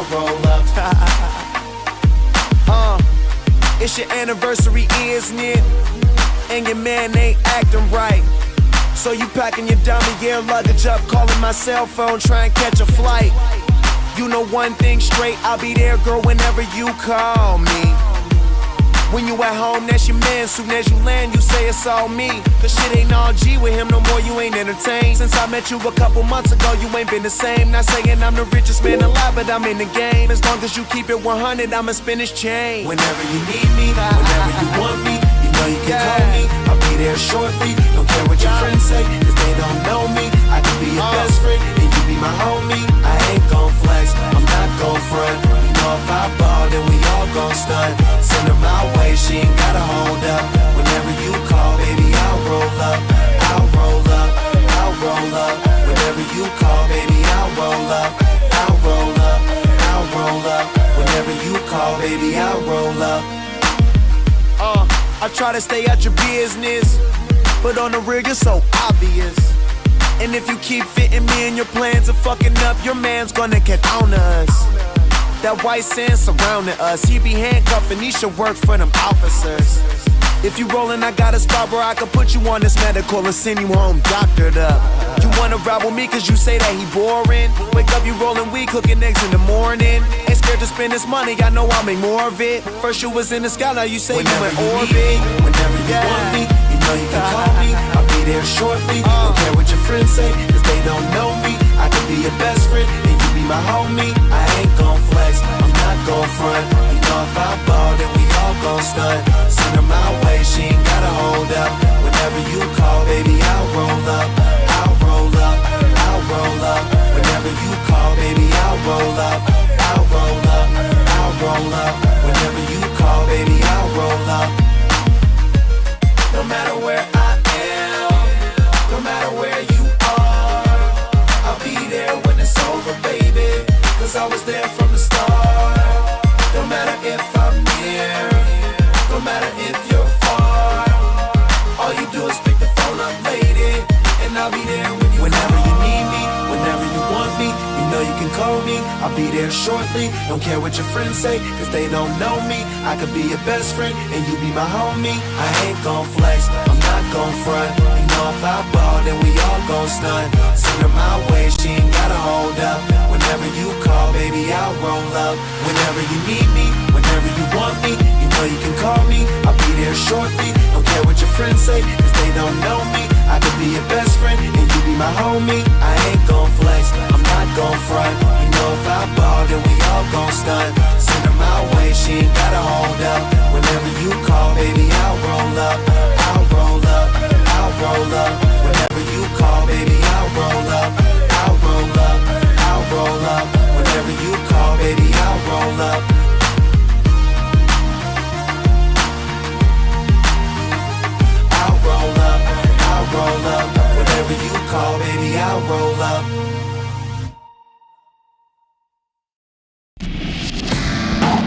I'll roll up. It's your anniversary, isn't it? And your man ain't acting right. So you packing your dummy gear luggage up, calling my cell phone, trying to catch a flight. You know one thing straight, I'll be there, girl, whenever you call me. When you at home, that's your man. Soon as you land, you say it's all me. Cause shit ain't all G with him no more, you ain't entertained. Since I met you a couple months ago, you ain't been the same. Not saying I'm the richest man alive, but I'm in the game. As long as you keep it 100, I'ma spin his chain. Whenever you need me, whenever you want me, you know you can call me. I'll be there shortly, don't care what your friends say, cause they don't know me. I can be your best friend, and you be my homie. I ain't gon' flex, I'm not gon' front. You know if I ball, then we all gon' stunt. Send her my way, she ain't gotta hold up. Whenever you call, baby, I'll roll up. I'll roll up, I'll roll up. Whenever you call, baby, I'll roll up. I'll roll up, I'll roll up. Whenever you call, baby, I'll roll up. I try to stay out your business, but on the real, you're so obvious. And if you keep fitting me in your plans of fucking up, your man's gonna get on to us. That white sand surrounding us, he be handcuffing, he should work for them officers. If you rollin', I got a spot where I can put you on this medical and send you home doctored up. You wanna ride with me cause you say that he boring. Wake up, you rollin' weed, cooking eggs in the morning. Ain't scared to spend this money, I know I'll make more of it. First you was in the sky, now you say whenever you in orbit. Whenever you want me, you know you can call me. I'll be there shortly, don't care what your friends say, cause they don't know me. I can be your best friend, and you be my homie. I ain't gon' flex, I'm not gon' front. You know if I ball, then we all gon' stunt. Send her my way, she ain't gotta hold up. Whenever you call, baby, I'll roll up. I'll roll up, I'll roll up. Whenever you call, baby, I'll roll up. I'll roll up, I'll roll up. Whenever you call, baby, I'll roll up. No matter where I am, no matter where you are, I'll be there when it's over, baby. Cause I was there from the start. No matter if I'm near, no matter if you're far, all you do is pick the phone up, lady, and I'll be there when you whenever you need me, whenever you want me, you know you can call me. I'll be there shortly, don't care what your friends say, cause they don't know me. I could be your best friend, and you be my homie. I ain't gon' flex, I'm not gon' front. You know if I ball, then we all gon' stunt. Send her my way, she ain't gotta hold up. Whenever you call, baby, I'll roll up. Whenever you need me, whenever you want me, you know you can call me. I'll be there shortly, don't care what your friends say, cause they don't know me. I could be your best friend, and you be my homie. I ain't gon' flex, I'm not gon' front. You know if I ball, then we all gon' stunt. Send her my way, she ain't gotta hold up. Whenever you call, baby, I'll roll up.